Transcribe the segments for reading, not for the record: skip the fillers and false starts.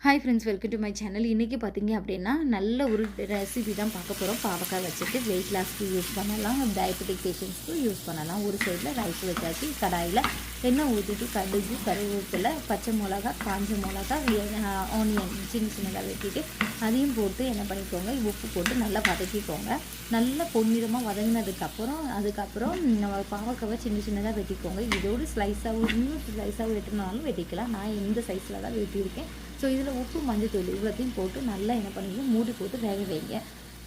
Hi friends, welcome to my channel. இன்றைக்கி பார்த்தீங்க அப்படின்னா நல்ல ஒரு ரெசிபி தான் பார்க்க போகிறோம். பாவக்காய் வச்சுட்டு வெயிட் லாஸ்க்கு யூஸ் பண்ணலாம், டயபெட்டிக் பேஷண்ட்ஸ்க்கு யூஸ் பண்ணலாம். ஒரு சைடில் ரைஸ் வச்சாச்சு, கடாயில் எண்ணெய் ஊற்றிட்டு கடுகு, கருவேப்பிலை, பச்சை மிளகா, காஞ்ச மிளகா, ஆனியன் சின்ன சின்னதாக வெட்டிட்டு அதையும் போட்டு என்ன பண்ணிக்கோங்க, உப்பு போட்டு நல்லா வதக்கிக்கோங்க. நல்லா பொன்னிறமாக வதங்கினதுக்கப்புறம் நம்ம பாவக்காவை சின்ன சின்னதாக வெட்டிக்கோங்க. இதோடு ஸ்லைஸாகவும் வெட்டினாலும் வெட்டிக்கலாம். நான் இந்த சைஸில் தான் வெட்டியிருக்கேன். ஸோ இதில் உப்பு, மஞ்சத்தூள் இவ்வளோத்தையும் போட்டு நல்லா என்ன பண்ணிடுவோம், மூடி போட்டு வேக வைங்க.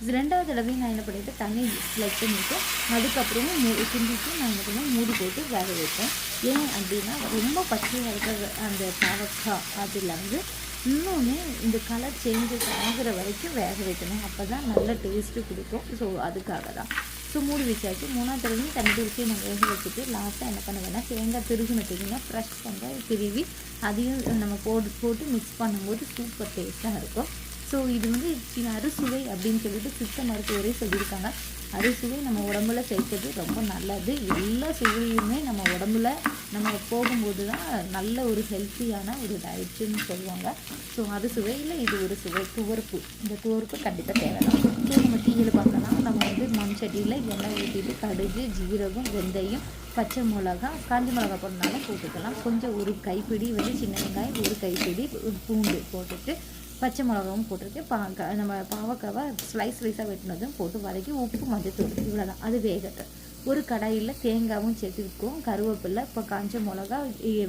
இது ரெண்டாவது தடவையும் நான் என்ன பண்ணிவிட்டு தண்ணி லைக் பண்ணிவிட்டு அதுக்கப்புறமும் கிண்டிட்டு நான் என்ன பண்ணுவேன், மூடி போட்டு வேக வைப்பேன். ஏன் அப்படின்னா ரொம்ப பச்சையாக இருக்கிற அந்த பாவக்காய் அதில் இன்னொன்று இந்த கலர் சேஞ்சஸ் ஆகிற வரைக்கும் வேக வைக்கணும். அப்போ தான் நல்ல டேஸ்ட்டு கொடுக்கும். ஸோ அதுக்காக தான். ஸோ மூடி வச்சாச்சு. மூணாவது தடவையும் தண்ணி ஊற்றி நான் வேக வச்சுட்டு லாஸ்ட்டாக என்ன பண்ணுவேன்னா, தேங்காய் திருகுனத்துக்குன்னா ஃப்ரெஷ் தேங்காய் திருவி அதையும் நம்ம போட்டு மிக்ஸ் பண்ணும்போது சூப்பர் டேஸ்ட்டாக இருக்கும். ஸோ இது அறுசுவை அப்படின்னு சொல்லிட்டு சித்த மருத்துவரே சொல்லியிருக்காங்க. அறுசுவை நம்ம உடம்புல சேர்த்தது ரொம்ப நல்லது. எல்லா சுவையுமே நம்ம உடம்புல நம்ம போகும்போது தான் நல்ல ஒரு ஹெல்த்தியான ஒரு டயட்டுன்னு சொல்லுவாங்க. ஸோ அறுசுவையில் இது ஒரு சுவை. துவர்ப்பு, இந்த துவர்ப்பு கண்டிப்பாக தேவைதான். ஸோ நம்ம தீயில் பார்க்கலாம். நம்ம மண் சட்டியில் எண்ணெய் ஊற்றிட்டு கடுகு, ஜீரகம், வெந்தயம், பச்சை மிளகா, காஞ்ச மிளகா போட்டனாலும் போட்டுக்கலாம். கொஞ்சம் ஒரு கைப்பிடி சின்ன வெங்காயம், ஒரு கைப்பிடி பூண்டு போட்டுட்டு பச்சை மிளகாவும் போட்டிருக்கேன். நம்ம பாவக்காவை ஸ்லைஸாக வெட்டினதும் போட்டு வதக்கி உப்பு, மஞ்சத்தூள் இவ்வளோதான். அது வேகட்டும். ஒரு கடாயில் தேங்காயும் சேர்த்துருக்கோம், கருவேப்பிலை, இப்போ காஞ்ச மிளகா,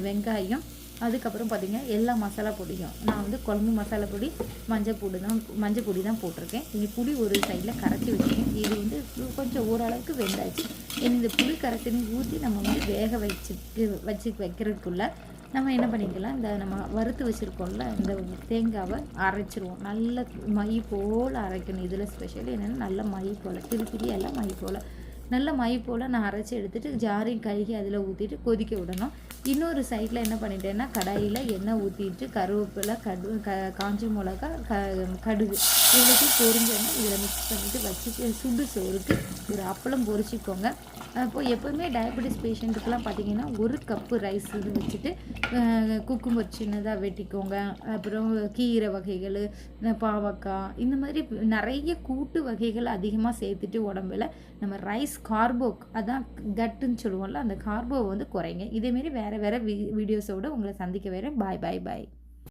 வெங்காயம், அதுக்கப்புறம் பார்த்திங்கன்னா எல்லா மசாலா பொடியும் நான் குழம்பு மசாலா பொடி, மஞ்சள் பொடி தான் போட்டிருக்கேன். இந்த புளி ஒரு சைடில் கரைச்சி வச்சுருக்கேன். இது கொஞ்சம் ஓரளவுக்கு வெந்தாச்சு. இந்த புளி கரைச்சின்னு ஊற்றி நம்ம வேக வைக்கிறதுக்குள்ளே நம்ம என்ன பண்ணிக்கலாம், இந்த நம்ம வறுத்து வச்சுருக்கோம்ல இந்த தேங்காவை அரைச்சிருவோம். நல்ல மை போல் அரைக்கணும். இதில் ஸ்பெஷல் என்னென்னா நல்ல மை போல் திரி எல்லாம் மை போல் நல்ல மை போல் நான் அரைச்சி எடுத்துகிட்டு ஜாரையும் கழுகி அதில் ஊற்றிட்டு கொதிக்க விடணும். இன்னொரு சைடில் என்ன பண்ணிட்டேன்னா, கடாயில் எண்ணெய் ஊற்றிட்டு கருவேப்பிலை, காஞ்ச மிளகா, கடுகு இவ்வளோத்தையும் பொரிஞ்சோன்னா இதில் மிக்ஸ் பண்ணிவிட்டு வச்சுட்டு சுடு சோறுக்கு ஒரு அப்பளம் பொரிச்சிக்கோங்க. அப்போது எப்போவுமே டயபெட்டிஸ் பேஷண்ட்டுக்கெலாம் பார்த்திங்கன்னா ஒரு கப்பு ரைஸ் இது வச்சுட்டு குக்கும்பர் சின்னதாக வெட்டிக்கோங்க. அப்புறம் கீரை வகைகள், பாவக்காய், இந்த மாதிரி நிறைய கூட்டு வகைகள் அதிகமாக சேர்த்துட்டு உடம்புல நம்ம ரைஸ் கார்போ, அதான் கட்டுன்னு சொல்லுவோம்ல, அந்த கார்போவை குறைங்க. இதேமாரி வேறு வீடியோஸோடு உங்களை சந்திக்க வரேன். பாய் பாய் பாய்.